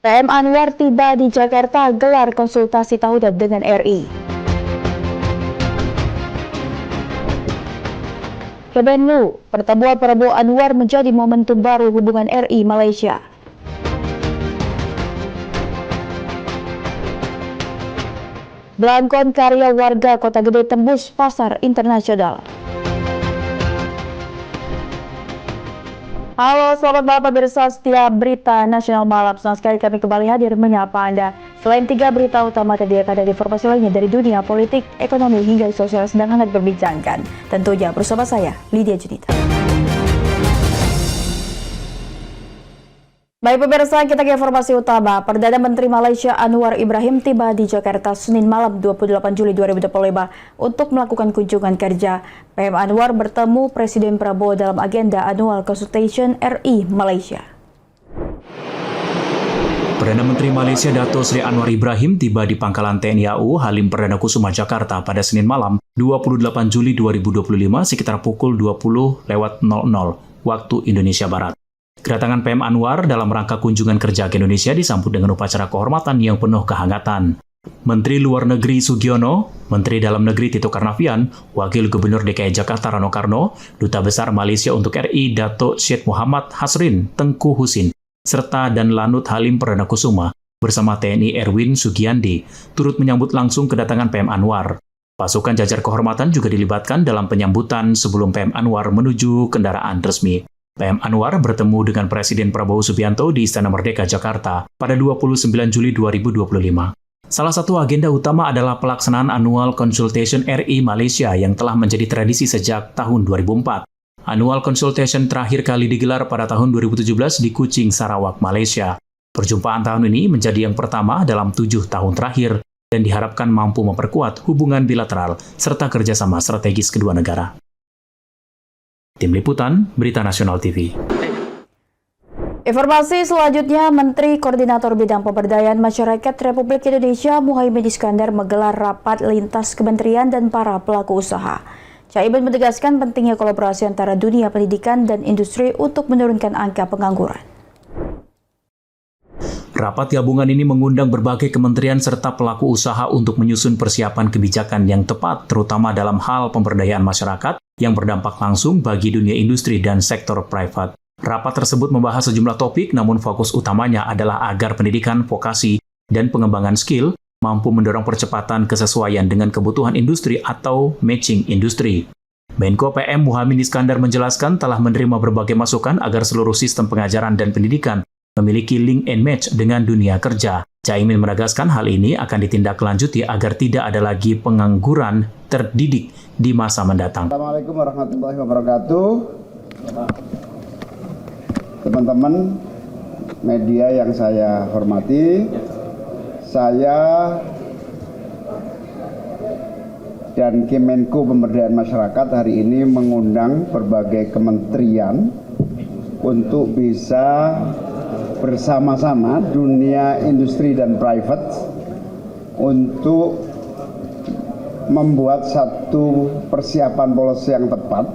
PM Anwar tiba di Jakarta gelar konsultasi tahunan dengan RI. Kemenlu, pertemuan Prabowo Anwar menjadi momentum baru hubungan RI Malaysia. Belangkon karya warga Kota Gede tembus pasar internasional. Halo, selamat malam pemirsa setia Berita Nasional Malam. Senang sekali kami kembali hadir menyapa Anda. Selain 3 berita utama tadi akan ada informasi lainnya dari dunia politik, ekonomi hingga sosial sedang hangat berbincangkan. Tentunya bersama saya, Lydia Junita. Baik pemirsa, kita ke informasi utama. Perdana Menteri Malaysia Anwar Ibrahim tiba di Jakarta Senin malam 28 Juli 2025 untuk melakukan kunjungan kerja. PM Anwar bertemu Presiden Prabowo dalam agenda Annual Consultation RI Malaysia. Perdana Menteri Malaysia Dato' Seri Anwar Ibrahim tiba di Pangkalan TNI AU Halim Perdana Kusuma Jakarta pada Senin malam 28 Juli 2025 sekitar pukul 20.00 waktu Indonesia Barat. Kedatangan PM Anwar dalam rangka kunjungan kerja ke Indonesia disambut dengan upacara kehormatan yang penuh kehangatan. Menteri Luar Negeri Sugiono, Menteri Dalam Negeri Tito Karnavian, Wakil Gubernur DKI Jakarta Rano Karno, Duta Besar Malaysia untuk RI Dato' Syed Muhammad Hasrin Tengku Husin, serta dan Lanut Halim Perdana Kusuma bersama TNI Erwin Sugiandi turut menyambut langsung kedatangan PM Anwar. Pasukan jajar kehormatan juga dilibatkan dalam penyambutan sebelum PM Anwar menuju kendaraan resmi. PM Anwar bertemu dengan Presiden Prabowo Subianto di Istana Merdeka, Jakarta pada 29 Juli 2025. Salah satu agenda utama adalah pelaksanaan Annual Consultation RI Malaysia yang telah menjadi tradisi sejak tahun 2004. Annual Consultation terakhir kali digelar pada tahun 2017 di Kuching, Sarawak, Malaysia. Perjumpaan tahun ini menjadi yang pertama dalam 7 tahun terakhir dan diharapkan mampu memperkuat hubungan bilateral serta kerjasama strategis kedua negara. Tim Liputan, Berita Nasional TV. Informasi selanjutnya, Menteri Koordinator Bidang Pemberdayaan Masyarakat Republik Indonesia Muhaimin Iskandar menggelar rapat lintas kementerian dan para pelaku usaha. Caimin menegaskan pentingnya kolaborasi antara dunia pendidikan dan industri untuk menurunkan angka pengangguran. Rapat gabungan ini mengundang berbagai kementerian serta pelaku usaha untuk menyusun persiapan kebijakan yang tepat, terutama dalam hal pemberdayaan masyarakat yang berdampak langsung bagi dunia industri dan sektor private. Rapat tersebut membahas sejumlah topik, namun fokus utamanya adalah agar pendidikan, vokasi, dan pengembangan skill mampu mendorong percepatan kesesuaian dengan kebutuhan industri atau matching industri. Menko PM Muhaimin Iskandar menjelaskan telah menerima berbagai masukan agar seluruh sistem pengajaran dan pendidikan memiliki link and match dengan dunia kerja. Caimin menegaskan hal ini akan ditindaklanjuti agar tidak ada lagi pengangguran terdidik di masa mendatang. Assalamualaikum warahmatullahi wabarakatuh. Teman-teman media yang saya hormati, saya dan Kemenko Pemberdayaan Masyarakat hari ini mengundang berbagai kementerian untuk bisa bersama-sama dunia industri dan private untuk membuat satu persiapan policy yang tepat,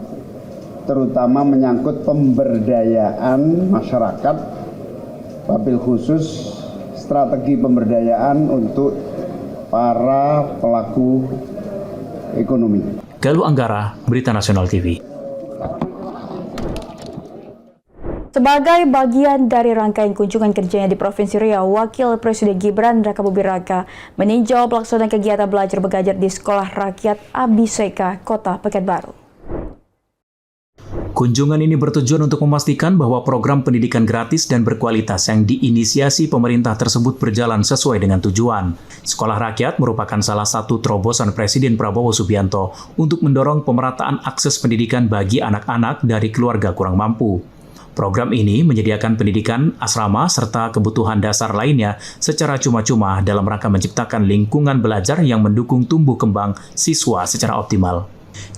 terutama menyangkut pemberdayaan masyarakat, wabil khusus strategi pemberdayaan untuk para pelaku ekonomi. Galuh Anggara, Berita Nasional TV. Sebagai bagian dari rangkaian kunjungan kerjanya di Provinsi Riau, Wakil Presiden Gibran Rakabuming Raka meninjau pelaksanaan kegiatan belajar mengajar di Sekolah Rakyat Abiseka, Kota Pekanbaru. Kunjungan ini bertujuan untuk memastikan bahwa program pendidikan gratis dan berkualitas yang diinisiasi pemerintah tersebut berjalan sesuai dengan tujuan. Sekolah Rakyat merupakan salah satu terobosan Presiden Prabowo Subianto untuk mendorong pemerataan akses pendidikan bagi anak-anak dari keluarga kurang mampu. Program ini menyediakan pendidikan, asrama, serta kebutuhan dasar lainnya secara cuma-cuma dalam rangka menciptakan lingkungan belajar yang mendukung tumbuh kembang siswa secara optimal.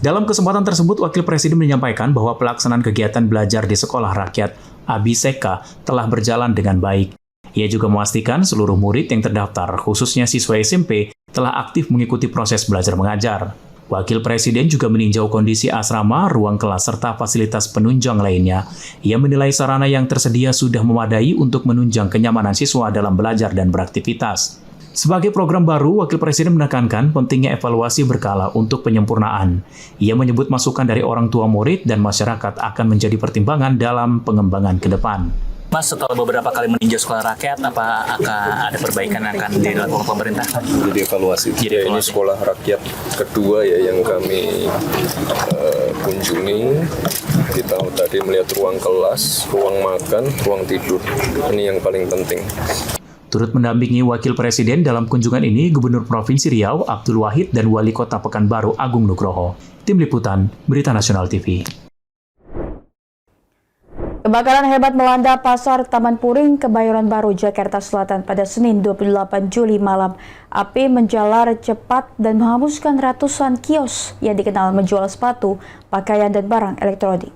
Dalam kesempatan tersebut, Wakil Presiden menyampaikan bahwa pelaksanaan kegiatan belajar di Sekolah Rakyat Abiseka telah berjalan dengan baik. Ia juga memastikan seluruh murid yang terdaftar, khususnya siswa SMP, telah aktif mengikuti proses belajar mengajar. Wakil Presiden juga meninjau kondisi asrama, ruang kelas, serta fasilitas penunjang lainnya. Ia menilai sarana yang tersedia sudah memadai untuk menunjang kenyamanan siswa dalam belajar dan beraktivitas. Sebagai program baru, Wakil Presiden menekankan pentingnya evaluasi berkala untuk penyempurnaan. Ia menyebut masukan dari orang tua murid dan masyarakat akan menjadi pertimbangan dalam pengembangan ke depan. Mas, setelah beberapa kali meninjau sekolah rakyat, apa akan ada perbaikan yang akan dilakukan pemerintah? Jadi evaluasi. Ini sekolah rakyat kedua ya yang kami kunjungi. Kita tadi melihat ruang kelas, ruang makan, ruang tidur. Ini yang paling penting. Turut mendampingi Wakil Presiden dalam kunjungan ini Gubernur Provinsi Riau Abdul Wahid dan Wali Kota Pekanbaru Agung Nugroho. Tim Liputan, Berita Nasional TV. Kebakaran hebat melanda Pasar Taman Puring, Kebayoran Baru, Jakarta Selatan pada Senin 28 Juli malam. Api menjalar cepat dan menghanguskan ratusan kios yang dikenal menjual sepatu, pakaian, dan barang elektronik.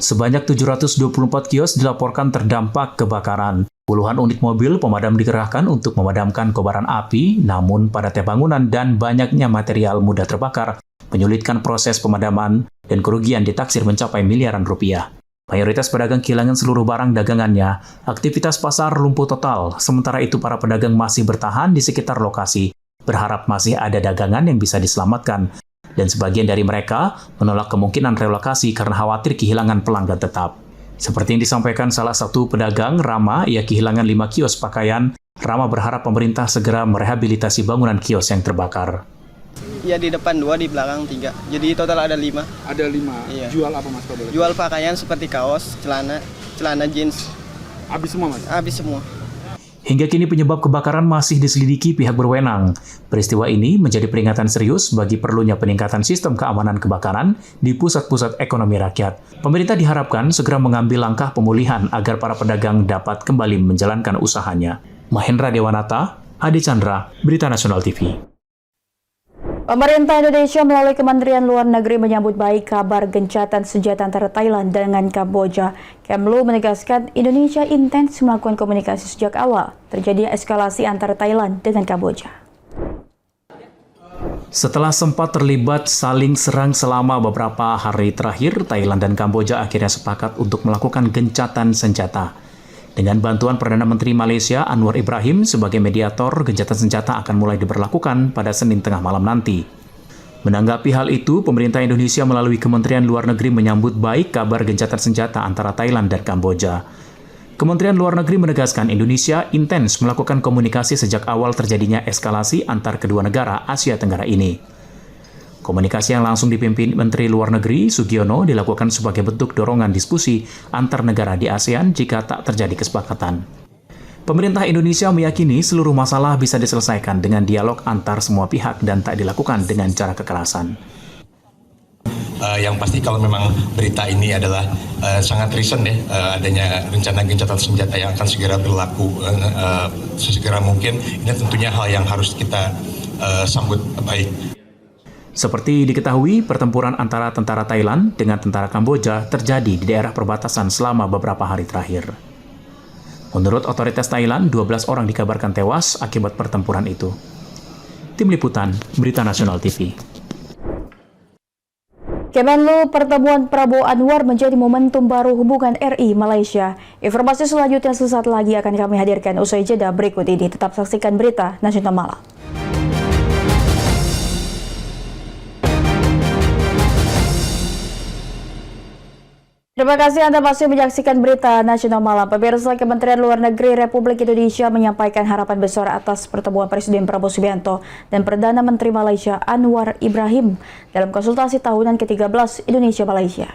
Sebanyak 724 kios dilaporkan terdampak kebakaran. Puluhan unit mobil pemadam dikerahkan untuk memadamkan kobaran api, namun padatnya bangunan dan banyaknya material mudah terbakar menyulitkan proses pemadaman dan kerugian ditaksir mencapai miliaran rupiah. Mayoritas pedagang kehilangan seluruh barang dagangannya. Aktivitas pasar lumpuh total, sementara itu para pedagang masih bertahan di sekitar lokasi, berharap masih ada dagangan yang bisa diselamatkan. Dan sebagian dari mereka menolak kemungkinan relokasi karena khawatir kehilangan pelanggan tetap. Seperti yang disampaikan salah satu pedagang, Rama, ia kehilangan 5 kios pakaian. Rama berharap pemerintah segera merehabilitasi bangunan kios yang terbakar. Ya, di depan 2, di belakang 3. Jadi total ada 5. Ada 5. Iya. Jual apa Mas? Jual pakaian seperti kaos, celana jeans. Habis semua Mas? Habis semua. Hingga kini penyebab kebakaran masih diselidiki pihak berwenang. Peristiwa ini menjadi peringatan serius bagi perlunya peningkatan sistem keamanan kebakaran di pusat-pusat ekonomi rakyat. Pemerintah diharapkan segera mengambil langkah pemulihan agar para pedagang dapat kembali menjalankan usahanya. Mahendra Dewanata, Adi Chandra, Berita Nasional TV. Pemerintah Indonesia melalui Kementerian Luar Negeri menyambut baik kabar gencatan senjata antara Thailand dengan Kamboja. Kemlu menegaskan Indonesia intens melakukan komunikasi sejak awal terjadi eskalasi antara Thailand dengan Kamboja. Setelah sempat terlibat saling serang selama beberapa hari terakhir, Thailand dan Kamboja akhirnya sepakat untuk melakukan gencatan senjata. Dengan bantuan Perdana Menteri Malaysia Anwar Ibrahim sebagai mediator, gencatan senjata akan mulai diberlakukan pada Senin tengah malam nanti. Menanggapi hal itu, pemerintah Indonesia melalui Kementerian Luar Negeri menyambut baik kabar gencatan senjata antara Thailand dan Kamboja. Kementerian Luar Negeri menegaskan Indonesia intens melakukan komunikasi sejak awal terjadinya eskalasi antar kedua negara Asia Tenggara ini. Komunikasi yang langsung dipimpin Menteri Luar Negeri Sugiono dilakukan sebagai bentuk dorongan diskusi antar negara di ASEAN jika tak terjadi kesepakatan. Pemerintah Indonesia meyakini seluruh masalah bisa diselesaikan dengan dialog antar semua pihak dan tak dilakukan dengan cara kekerasan. Yang pasti kalau memang berita ini adalah sangat recent ya, adanya rencana gencatan senjata yang akan segera berlaku sesegera mungkin, ini tentunya hal yang harus kita sambut baik. Seperti diketahui, pertempuran antara tentara Thailand dengan tentara Kamboja terjadi di daerah perbatasan selama beberapa hari terakhir. Menurut otoritas Thailand, 12 orang dikabarkan tewas akibat pertempuran itu. Tim Liputan, Berita Nasional TV. Kemenlu, pertemuan Prabowo Anwar menjadi momentum baru hubungan RI Malaysia. Informasi selanjutnya sesaat lagi akan kami hadirkan usai jeda berikut ini. Tetap saksikan Berita Nasional Malam. Terima kasih Anda masih menyaksikan Berita Nasional Malam. Pemirsa, Kementerian Luar Negeri Republik Indonesia menyampaikan harapan besar atas pertemuan Presiden Prabowo Subianto dan Perdana Menteri Malaysia Anwar Ibrahim dalam konsultasi tahunan ke-13 Indonesia-Malaysia.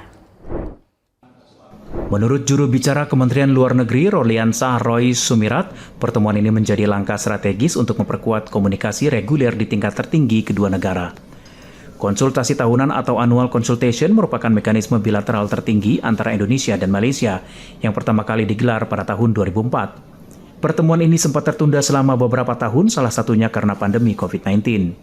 Menurut juru bicara Kementerian Luar Negeri Roliansah Roy Sumirat, pertemuan ini menjadi langkah strategis untuk memperkuat komunikasi reguler di tingkat tertinggi kedua negara. Konsultasi tahunan atau annual consultation merupakan mekanisme bilateral tertinggi antara Indonesia dan Malaysia yang pertama kali digelar pada tahun 2004. Pertemuan ini sempat tertunda selama beberapa tahun, salah satunya karena pandemi COVID-19.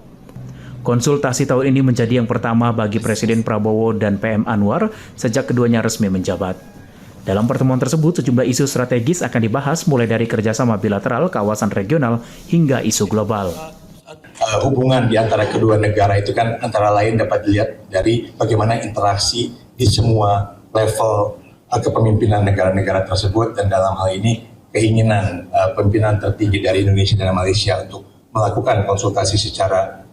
Konsultasi tahun ini menjadi yang pertama bagi Presiden Prabowo dan PM Anwar sejak keduanya resmi menjabat. Dalam pertemuan tersebut, sejumlah isu strategis akan dibahas mulai dari kerjasama bilateral, kawasan regional, hingga isu global. hubungan di antara kedua negara itu kan antara lain dapat dilihat dari bagaimana interaksi di semua level kepemimpinan negara-negara tersebut, dan dalam hal ini keinginan pimpinan tertinggi dari Indonesia dan Malaysia untuk melakukan konsultasi secara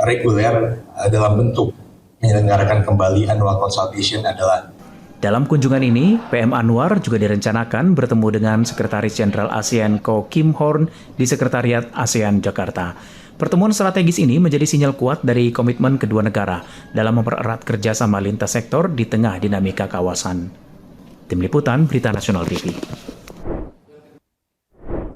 reguler dalam bentuk menyelenggarakan kembali annual consultation adalah. Dalam kunjungan ini, PM Anwar juga direncanakan bertemu dengan Sekretaris Jenderal ASEAN Ko Kim Horn di Sekretariat ASEAN Jakarta. Pertemuan strategis ini menjadi sinyal kuat dari komitmen kedua negara dalam mempererat kerjasama lintas sektor di tengah dinamika kawasan. Tim Liputan Berita Nasional TV.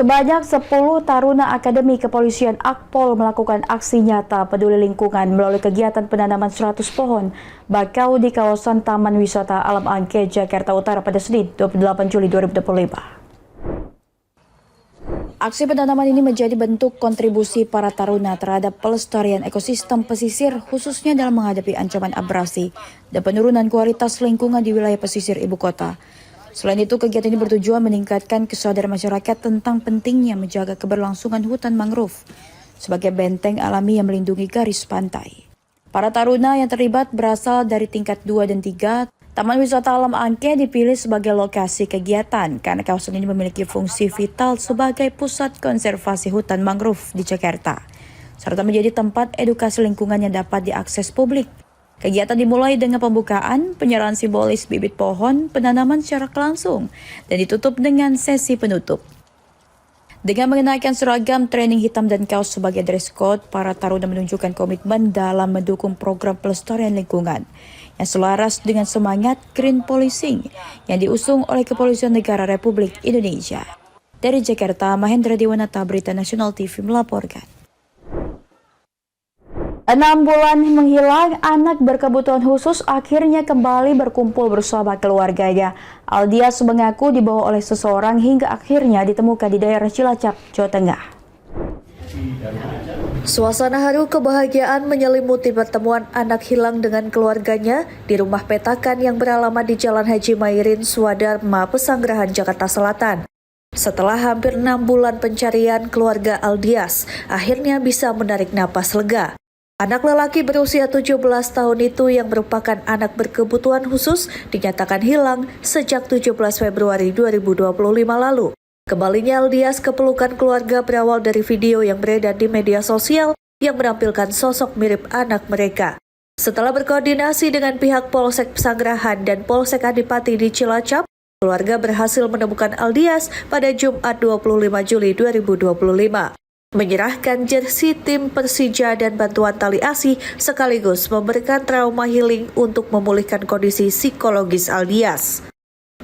Sebanyak 10 taruna Akademi Kepolisian Akpol melakukan aksi nyata peduli lingkungan melalui kegiatan penanaman 100 pohon bakau di kawasan Taman Wisata Alam Angke, Jakarta Utara pada Senin 28 Juli 2025. Aksi penanaman ini menjadi bentuk kontribusi para taruna terhadap pelestarian ekosistem pesisir, khususnya dalam menghadapi ancaman abrasi dan penurunan kualitas lingkungan di wilayah pesisir ibu kota. Selain itu, kegiatan ini bertujuan meningkatkan kesadaran masyarakat tentang pentingnya menjaga keberlangsungan hutan mangrove sebagai benteng alami yang melindungi garis pantai. Para taruna yang terlibat berasal dari tingkat 2 dan 3. Taman Wisata Alam Angke dipilih sebagai lokasi kegiatan karena kawasan ini memiliki fungsi vital sebagai pusat konservasi hutan mangrove di Jakarta, serta menjadi tempat edukasi lingkungan yang dapat diakses publik. Kegiatan dimulai dengan pembukaan, penyerahan simbolis bibit pohon, penanaman secara langsung, dan ditutup dengan sesi penutup. Dengan mengenakan seragam training hitam dan kaos sebagai dress code, para taruna menunjukkan komitmen dalam mendukung program pelestarian lingkungan yang selaras dengan semangat Green Policing yang diusung oleh Kepolisian Negara Republik Indonesia. Dari Jakarta, Mahendra Dewanata, Berita Nasional TV melaporkan. 6 bulan menghilang, anak berkebutuhan khusus akhirnya kembali berkumpul bersama keluarganya. Aldias mengaku dibawa oleh seseorang hingga akhirnya ditemukan di daerah Cilacap, Jawa Tengah. Suasana haru kebahagiaan menyelimuti pertemuan anak hilang dengan keluarganya di rumah petakan yang beralamat di Jalan Haji Mairin, Swadharma, Pesanggerahan, Jakarta Selatan. Setelah hampir 6 bulan pencarian, keluarga Aldias akhirnya bisa menarik napas lega. Anak lelaki berusia 17 tahun itu yang merupakan anak berkebutuhan khusus dinyatakan hilang sejak 17 Februari 2025 lalu. Kembalinya Aldias ke pelukan keluarga berawal dari video yang beredar di media sosial yang menampilkan sosok mirip anak mereka. Setelah berkoordinasi dengan pihak Polsek Pesanggerahan dan Polsek Adipati di Cilacap, keluarga berhasil menemukan Aldias pada Jumat 25 Juli 2025. Menyerahkan jersey tim Persija dan bantuan tali asi sekaligus memberikan trauma healing untuk memulihkan kondisi psikologis Aldias.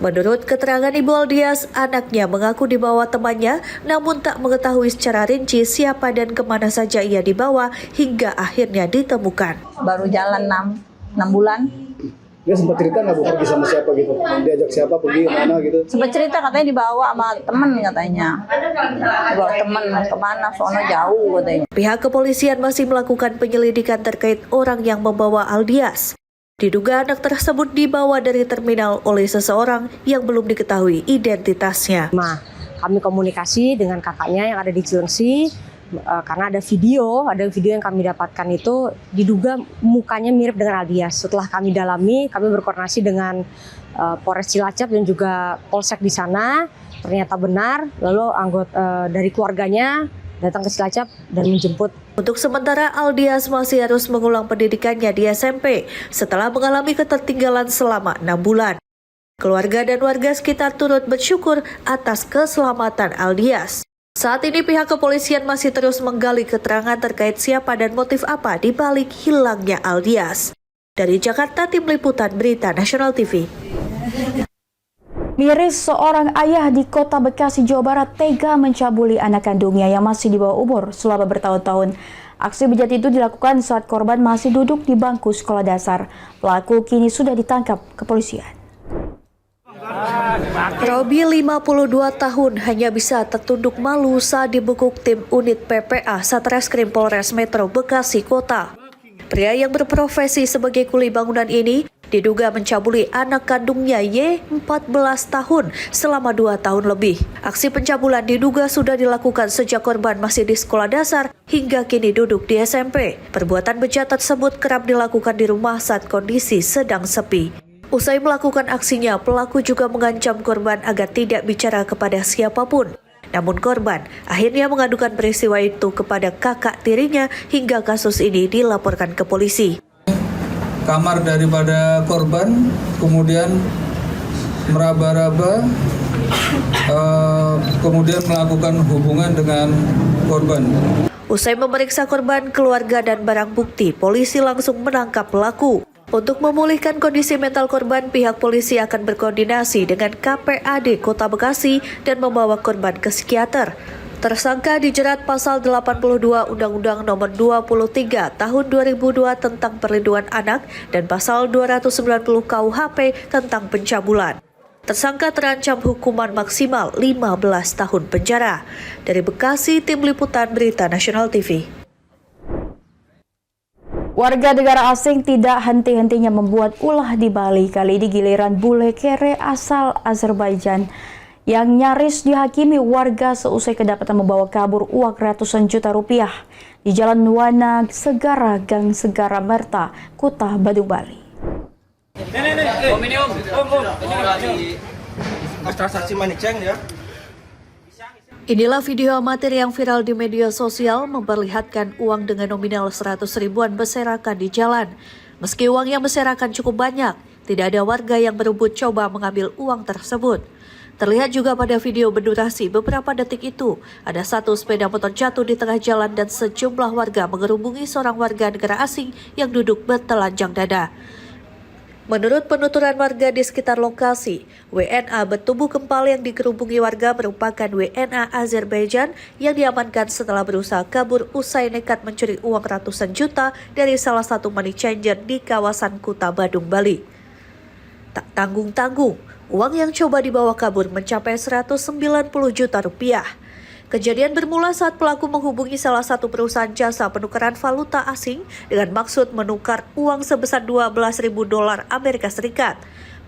Menurut keterangan Ibu Aldias, anaknya mengaku dibawa temannya namun tak mengetahui secara rinci siapa dan kemana saja ia dibawa hingga akhirnya ditemukan. Baru jalan 6 bulan. Dia sempat cerita nggak Bu pergi sama siapa gitu? Diajak siapa pergi kemana gitu? Sempat cerita katanya dibawa sama temen katanya. Dibawa temen kemana, sono jauh katanya. Pihak kepolisian masih melakukan penyelidikan terkait orang yang membawa Aldias. Diduga anak tersebut dibawa dari terminal oleh seseorang yang belum diketahui identitasnya. Kami komunikasi dengan kakaknya yang ada di Cilengsi. Karena ada video yang kami dapatkan itu diduga mukanya mirip dengan Aldias. Setelah kami dalami, kami berkoordinasi dengan Polres Cilacap dan juga Polsek di sana. Ternyata benar, lalu anggota dari keluarganya datang ke Cilacap dan menjemput. Untuk sementara, Aldias masih harus mengulang pendidikannya di SMP setelah mengalami ketertinggalan selama 6 bulan. Keluarga dan warga sekitar turut bersyukur atas keselamatan Aldias. Saat ini pihak kepolisian masih terus menggali keterangan terkait siapa dan motif apa di balik hilangnya Aldias. Dari Jakarta, Tim Liputan Berita Nasional TV. Miris, seorang ayah di Kota Bekasi, Jawa Barat tega mencabuli anak kandungnya yang masih di bawah umur selama bertahun-tahun. Aksi bejat itu dilakukan saat korban masih duduk di bangku sekolah dasar. Pelaku kini sudah ditangkap kepolisian. Robi 52 tahun hanya bisa tertunduk malu saat dibekuk tim unit PPA Satreskrim Polres Metro Bekasi Kota. Pria yang berprofesi sebagai kuli bangunan ini Diduga mencabuli anak kandungnya Y 14 tahun selama 2 tahun lebih. Aksi pencabulan diduga sudah dilakukan sejak korban masih di sekolah dasar hingga kini duduk di SMP. Perbuatan bejat tersebut kerap dilakukan di rumah saat kondisi sedang sepi. Usai melakukan aksinya, pelaku juga mengancam korban agar tidak bicara kepada siapapun. Namun korban akhirnya mengadukan peristiwa itu kepada kakak tirinya hingga kasus ini dilaporkan ke polisi. Kamar daripada korban, kemudian meraba-raba, kemudian melakukan hubungan dengan korban. Usai memeriksa korban, keluarga dan barang bukti, polisi langsung menangkap pelaku. Untuk memulihkan kondisi mental korban, pihak polisi akan berkoordinasi dengan KPAD Kota Bekasi dan membawa korban ke psikiater. Tersangka dijerat pasal 82 Undang-Undang Nomor 23 Tahun 2002 tentang Perlindungan Anak dan pasal 290 KUHP tentang pencabulan. Tersangka terancam hukuman maksimal 15 tahun penjara. Dari Bekasi, Tim Liputan Berita Nasional TV. Warga negara asing tidak henti-hentinya membuat ulah di Bali. Kali ini giliran bule kere asal Azerbaijan yang nyaris dihakimi warga seusai kedapatan membawa kabur uang ratusan juta rupiah di Jalan Wana Segara, Gang Segara Merta, Kuta Badung, Bali. Inilah video amatir yang viral di media sosial memperlihatkan uang dengan nominal 100 ribuan berserakan di jalan. Meski uang yang berserakan cukup banyak, tidak ada warga yang berebut coba mengambil uang tersebut. Terlihat juga pada video berdurasi beberapa detik itu, ada satu sepeda motor jatuh di tengah jalan dan sejumlah warga mengerubungi seorang warga negara asing yang duduk bertelanjang dada. Menurut penuturan warga di sekitar lokasi, WNA bertubuh kempal yang dikerubungi warga merupakan WNA Azerbaijan yang diamankan setelah berusaha kabur usai nekat mencuri uang ratusan juta dari salah satu money changer di kawasan Kuta Badung, Bali. Tak tanggung-tanggung, uang yang coba dibawa kabur mencapai 190 juta rupiah. Kejadian bermula saat pelaku menghubungi salah satu perusahaan jasa penukaran valuta asing dengan maksud menukar uang sebesar $12.000 Amerika Serikat.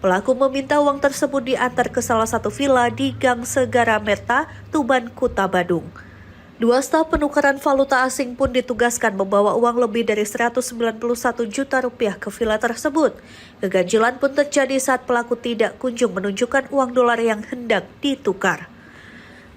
Pelaku meminta uang tersebut diantar ke salah satu villa di Gang Segara Merta, Tuban, Kuta Badung. 2 staf penukaran valuta asing pun ditugaskan membawa uang lebih dari 191 juta rupiah ke villa tersebut. Keganjilan pun terjadi saat pelaku tidak kunjung menunjukkan uang dolar yang hendak ditukar.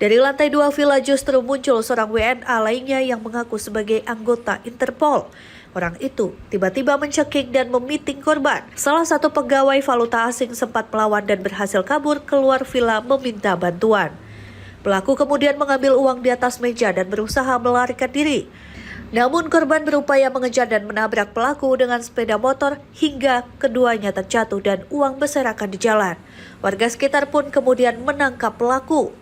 Dari lantai 2 villa justru muncul seorang WNA lainnya yang mengaku sebagai anggota Interpol. Orang itu tiba-tiba mencekik dan memiting korban. Salah satu pegawai valuta asing sempat melawan dan berhasil kabur keluar villa meminta bantuan. Pelaku kemudian mengambil uang di atas meja dan berusaha melarikan diri. Namun korban berupaya mengejar dan menabrak pelaku dengan sepeda motor hingga keduanya terjatuh dan uang berserakan di jalan. Warga sekitar pun kemudian menangkap pelaku.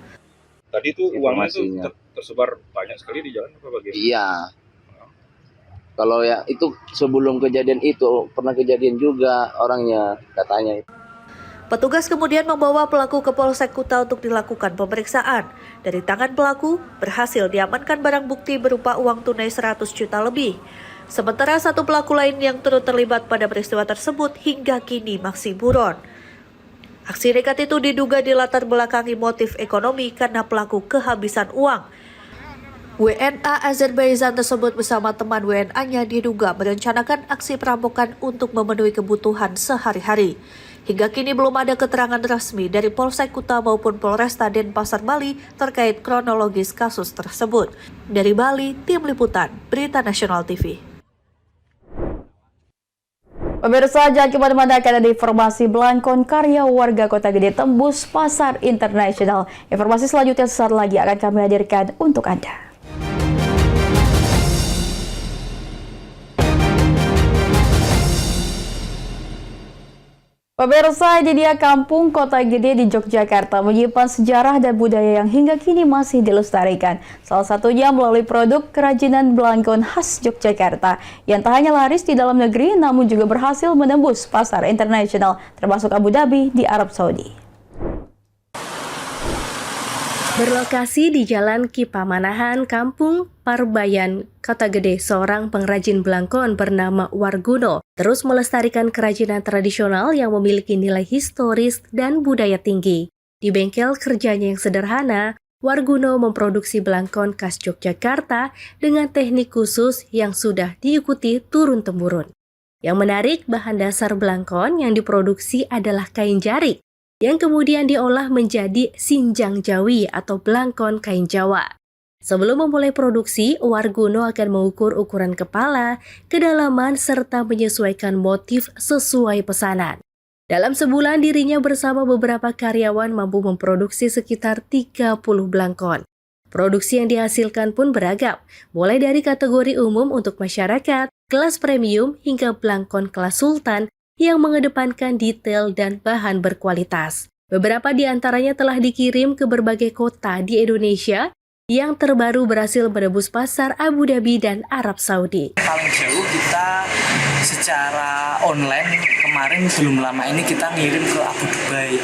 Tadi itu uangnya itu tersebar banyak sekali di jalan apa bagaimana? Iya. Kalau ya itu sebelum kejadian itu pernah kejadian juga orangnya katanya. Petugas kemudian membawa pelaku ke Polsek Kuta untuk dilakukan pemeriksaan. Dari tangan pelaku berhasil diamankan barang bukti berupa uang tunai 100 juta lebih. Sementara satu pelaku lain yang turut terlibat pada peristiwa tersebut hingga kini masih buron. Aksi nekat itu diduga dilatar belakangi motif ekonomi karena pelaku kehabisan uang. WNA Azerbaijan tersebut bersama teman WNA-nya diduga merencanakan aksi perampokan untuk memenuhi kebutuhan sehari-hari. Hingga kini belum ada keterangan resmi dari Polsek Kuta maupun Polresta Denpasar Bali terkait kronologis kasus tersebut. Dari Bali, Tim Liputan Berita Nasional TV. Pemirsa, jangan kemana-mana akan ada informasi belangkon karya warga Kota Gede tembus pasar internasional. Informasi selanjutnya sesaat lagi akan kami hadirkan untuk Anda. Pemirsa, ini dia Kampung Kota Gede di Yogyakarta menyimpan sejarah dan budaya yang hingga kini masih dilestarikan. Salah satunya melalui produk kerajinan belangkon khas Yogyakarta yang tak hanya laris di dalam negeri namun juga berhasil menembus pasar internasional termasuk Abu Dhabi di Arab Saudi. Berlokasi di Jalan Kipamanahan, Kampung Parbayan, Kota Gede, seorang pengrajin belangkon bernama Warguno terus melestarikan kerajinan tradisional yang memiliki nilai historis dan budaya tinggi. Di bengkel kerjanya yang sederhana, Warguno memproduksi belangkon khas Yogyakarta dengan teknik khusus yang sudah diikuti turun-temurun. Yang menarik, bahan dasar belangkon yang diproduksi adalah kain jarik, yang kemudian diolah menjadi sinjang jawi atau belangkon kain Jawa. Sebelum memulai produksi, Warguno akan mengukur ukuran kepala, kedalaman, serta menyesuaikan motif sesuai pesanan. Dalam sebulan, dirinya bersama beberapa karyawan mampu memproduksi sekitar 30 belangkon. Produksi yang dihasilkan pun beragam, mulai dari kategori umum untuk masyarakat, kelas premium, hingga belangkon kelas sultan yang mengedepankan detail dan bahan berkualitas. Beberapa di antaranya telah dikirim ke berbagai kota di Indonesia, yang terbaru berhasil menembus pasar Abu Dhabi dan Arab Saudi. Paling jauh kita secara online kemarin belum lama ini kita ngirim ke Abu Dhabi,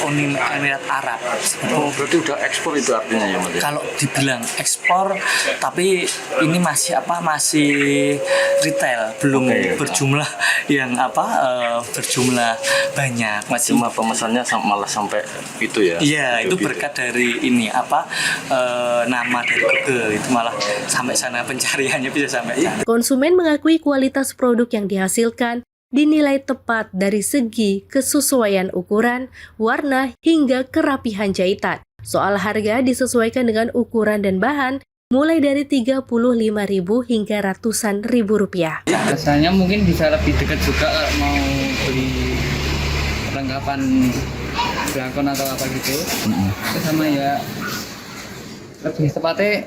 Uni Emirat Arab. Oh, berarti udah ekspor itu artinya ya, Mas? Kalau dibilang ekspor, tapi ini masih retail, belum berjumlah yang berjumlah banyak. Masih cuma pemesannya malah sampai itu ya? Iya, itu berkat dari ini nama dari Google, itu malah sampai sana pencariannya bisa sampai sana. Konsumen mengakui kualitas produk yang dihasilkan dinilai tepat dari segi kesesuaian ukuran, warna, hingga kerapihan jahitan. Soal harga disesuaikan dengan ukuran dan bahan, mulai dari 35.000 hingga ratusan ribu rupiah. Rasanya mungkin bisa lebih dekat juga kalau mau beli perlengkapan belangkon atau apa gitu. Sama ya lebih tepatnya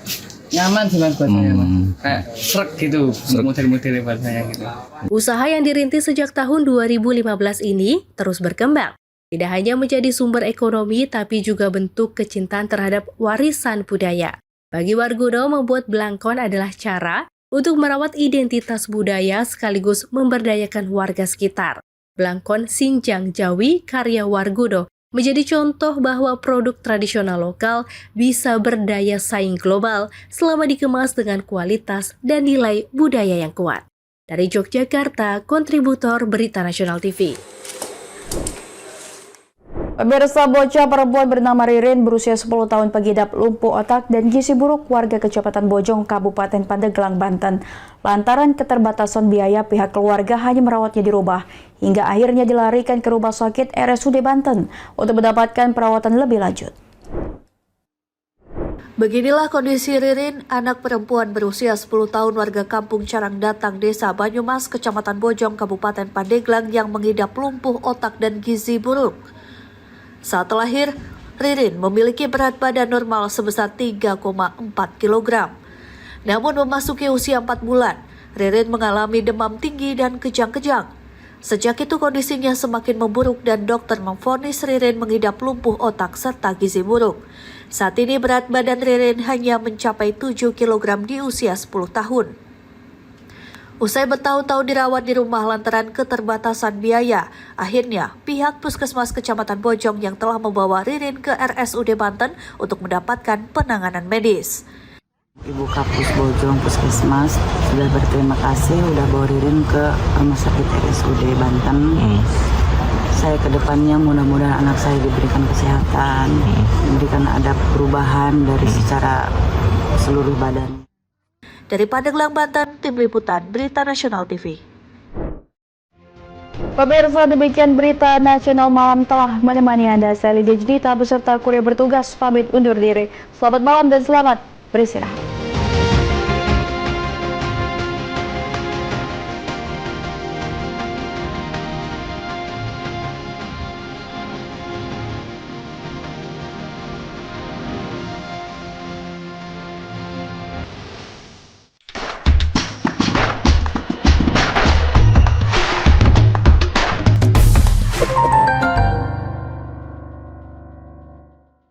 nyaman sih Mas buat saya, Mas. Kayak srek gitu, model-model buat saya gitu. Usaha yang dirintis sejak tahun 2015 ini terus berkembang. Tidak hanya menjadi sumber ekonomi, tapi juga bentuk kecintaan terhadap warisan budaya. Bagi Warguno, membuat belangkon adalah cara untuk merawat identitas budaya sekaligus memberdayakan warga sekitar. Belangkon Sinjang Jawi karya Warguno menjadi contoh bahwa produk tradisional lokal bisa berdaya saing global selama dikemas dengan kualitas dan nilai budaya yang kuat. Dari Yogyakarta, kontributor Berita Nasional TV. Pemirsa, bocah perempuan bernama Ririn berusia 10 tahun pengidap lumpuh otak dan gizi buruk warga Kecamatan Bojong, Kabupaten Pandeglang, Banten. Lantaran keterbatasan biaya, pihak keluarga hanya merawatnya di rumah hingga akhirnya dilarikan ke Rumah Sakit RSUD Banten untuk mendapatkan perawatan lebih lanjut. Beginilah kondisi Ririn, anak perempuan berusia 10 tahun warga Kampung Carang Datang, Desa Banyumas, Kecamatan Bojong, Kabupaten Pandeglang yang mengidap lumpuh otak dan gizi buruk. Saat lahir, Ririn memiliki berat badan normal sebesar 3,4 kg. Namun memasuki usia 4 bulan, Ririn mengalami demam tinggi dan kejang-kejang. Sejak itu kondisinya semakin memburuk dan dokter memvonis Ririn mengidap lumpuh otak serta gizi buruk. Saat ini berat badan Ririn hanya mencapai 7 kg di usia 10 tahun. Usai bertahun-tahun dirawat di rumah lantaran keterbatasan biaya, akhirnya pihak Puskesmas Kecamatan Bojong yang telah membawa Ririn ke RSUD Banten untuk mendapatkan penanganan medis. Ibu Kapus Bojong Puskesmas sudah berterima kasih sudah bawa Ririn ke Rumah Sakit RSUD Banten. Saya ke depannya mudah-mudahan anak saya diberikan kesehatan, diberikan ada perubahan dari secara seluruh badan. Dari Pandeglang, Banten, Tim Liputan Berita Nasional TV. Pemirsa, demikian Berita Nasional Malam telah menemani Anda. Saya Lydia Judita beserta kurir bertugas pamit undur diri. Selamat malam dan selamat beristirahat.